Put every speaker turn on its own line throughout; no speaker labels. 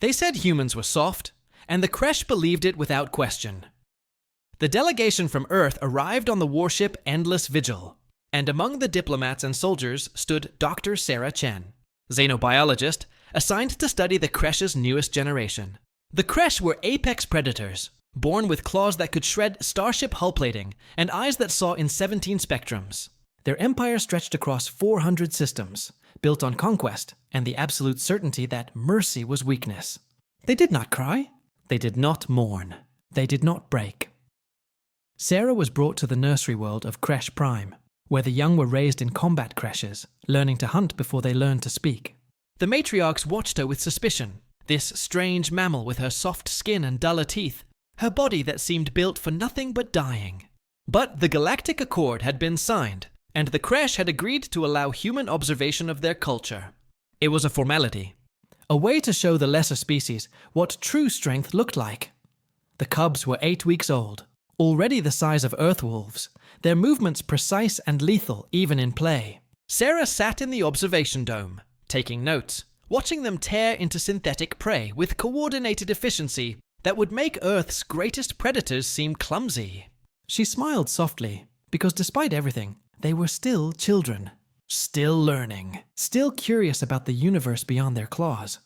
They said humans were soft, and the Kresh believed it without question. The delegation from Earth arrived on the warship Endless Vigil, and among the diplomats and soldiers stood Dr. Sarah Chen, xenobiologist assigned to study the Kresh's newest generation. The Kresh were apex predators, born with claws that could shred starship hull plating and eyes that saw in 17 spectrums. Their empire stretched across 400 systems, built on conquest and the absolute certainty that mercy was weakness. They did not cry. They did not mourn. They did not break. Sarah was brought to the nursery world of Kresh Prime, where the young were raised in combat Kreshes, learning to hunt before they learned to speak. The matriarchs watched her with suspicion, this strange mammal with her soft skin and duller teeth, her body that seemed built for nothing but dying. But the Galactic Accord had been signed, and the Kresh had agreed to allow human observation of their culture. It was a formality, a way to show the lesser species what true strength looked like. The cubs were 8 weeks old, already the size of earth wolves, their movements precise and lethal even in play. Sarah sat in the observation dome, taking notes, watching them tear into synthetic prey with coordinated efficiency that would make Earth's greatest predators seem clumsy. She smiled softly, because despite everything, they were still children, still learning, still curious about the universe beyond their claws.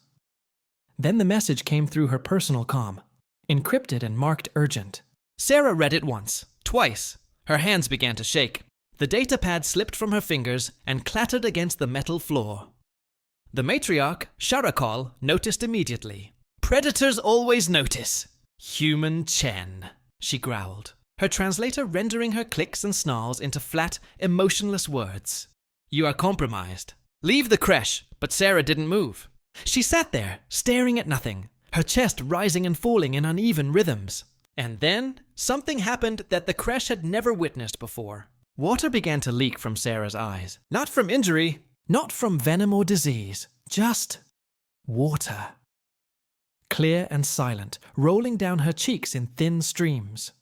Then the message came through her personal comm, encrypted and marked urgent. Sarah read it once, twice. Her hands began to shake. The datapad slipped from her fingers and clattered against the metal floor. The matriarch, Sharakal, noticed immediately. Predators always notice. Human Chen, she growled, her translator rendering her clicks and snarls into flat, emotionless words. You are compromised. Leave the Kresh, but Sarah didn't move. She sat there, staring at nothing, her chest rising and falling in uneven rhythms. And then, something happened that the Kresh had never witnessed before. Water began to leak from Sarah's eyes. Not from injury, not from venom or disease, just water. Clear and silent, rolling down her cheeks in thin streams.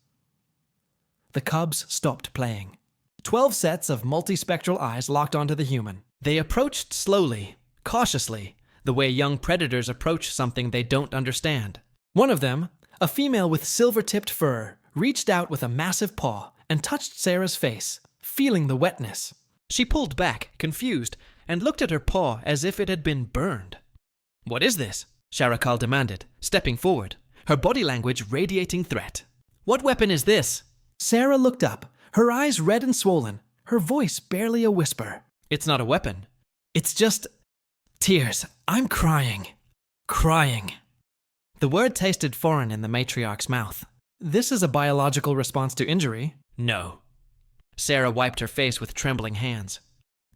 The cubs stopped playing. 12 sets of multispectral eyes locked onto the human. They approached slowly, cautiously, the way young predators approach something they don't understand. One of them, a female with silver-tipped fur, reached out with a massive paw and touched Sarah's face, feeling the wetness. She pulled back, confused, and looked at her paw as if it had been burned. What is this? Sharakal demanded, stepping forward, her body language radiating threat. What weapon is this? Sarah looked up, her eyes red and swollen, her voice barely a whisper. It's not a weapon. It's just tears. I'm crying. Crying. The word tasted foreign in the matriarch's mouth. This is a biological response to injury. No. Sarah wiped her face with trembling hands.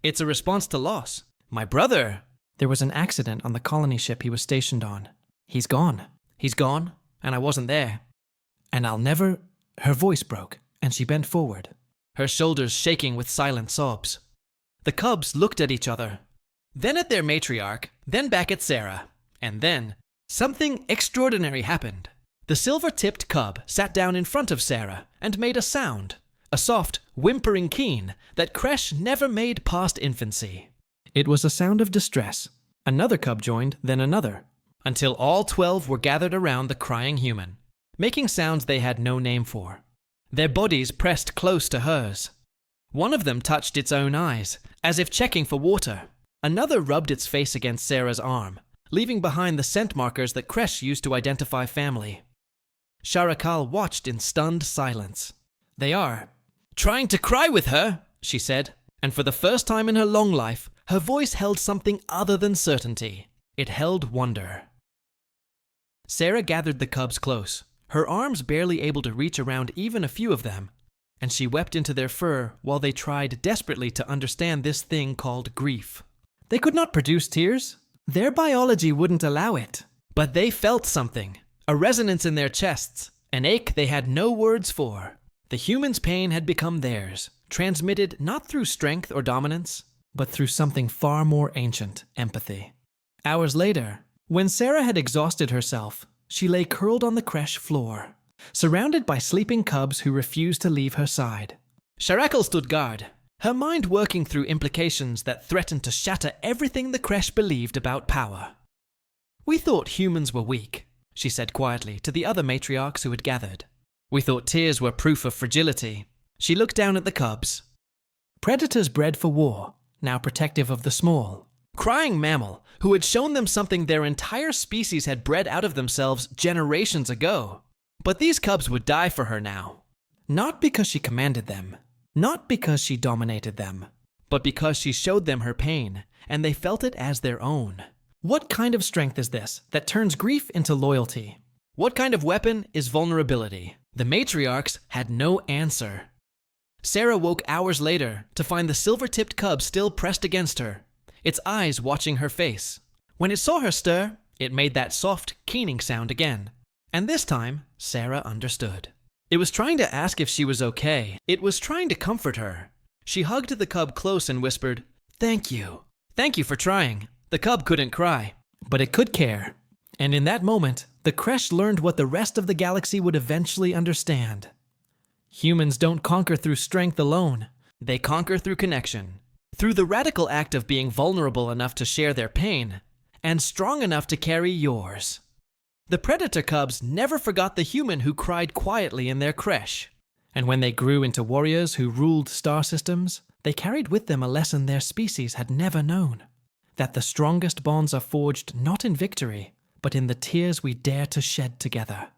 It's a response to loss. My brother. There was an accident on the colony ship he was stationed on. He's gone. He's gone, and I wasn't there. And I'll never... Her voice broke, and she bent forward, her shoulders shaking with silent sobs. The cubs looked at each other, then at their matriarch, then back at Sarah, and then something extraordinary happened. The silver-tipped cub sat down in front of Sarah and made a sound, a soft, whimpering keen that Kresh never made past infancy. It was a sound of distress. Another cub joined, then another, until all 12 were gathered around the crying human, making sounds they had no name for. Their bodies pressed close to hers. One of them touched its own eyes, as if checking for water. Another rubbed its face against Sarah's arm, leaving behind the scent markers that Kresh used to identify family. Sharakal watched in stunned silence. They are trying to cry with her, she said, and for the first time in her long life, her voice held something other than certainty. It held wonder. Sarah gathered the cubs close, her arms barely able to reach around even a few of them, and she wept into their fur while they tried desperately to understand this thing called grief. They could not produce tears. Their biology wouldn't allow it. But they felt something, a resonance in their chests, an ache they had no words for. The human's pain had become theirs, transmitted not through strength or dominance, but through something far more ancient, empathy. Hours later, when Sarah had exhausted herself, she lay curled on the Kresh floor, surrounded by sleeping cubs who refused to leave her side. Sharakal stood guard, her mind working through implications that threatened to shatter everything the Kresh believed about power. "We thought humans were weak," she said quietly to the other matriarchs who had gathered. "We thought tears were proof of fragility." She looked down at the cubs. Predators bred for war, now protective of the small. Crying mammal, who had shown them something their entire species had bred out of themselves generations ago. But these cubs would die for her now. Not because she commanded them, not because she dominated them, but because she showed them her pain, and they felt it as their own. What kind of strength is this that turns grief into loyalty? What kind of weapon is vulnerability? The matriarchs had no answer. Sarah woke hours later to find the silver-tipped cub still pressed against her, its eyes watching her face. When it saw her stir, it made that soft, keening sound again. And this time, Sarah understood. It was trying to ask if she was okay. It was trying to comfort her. She hugged the cub close and whispered, "Thank you. Thank you for trying." The cub couldn't cry, but it could care. And in that moment, the creche learned what the rest of the galaxy would eventually understand. Humans don't conquer through strength alone. They conquer through connection. Through the radical act of being vulnerable enough to share their pain, and strong enough to carry yours. The predator cubs never forgot the human who cried quietly in their creche. And when they grew into warriors who ruled star systems, they carried with them a lesson their species had never known. That the strongest bonds are forged not in victory, but in the tears we dare to shed together.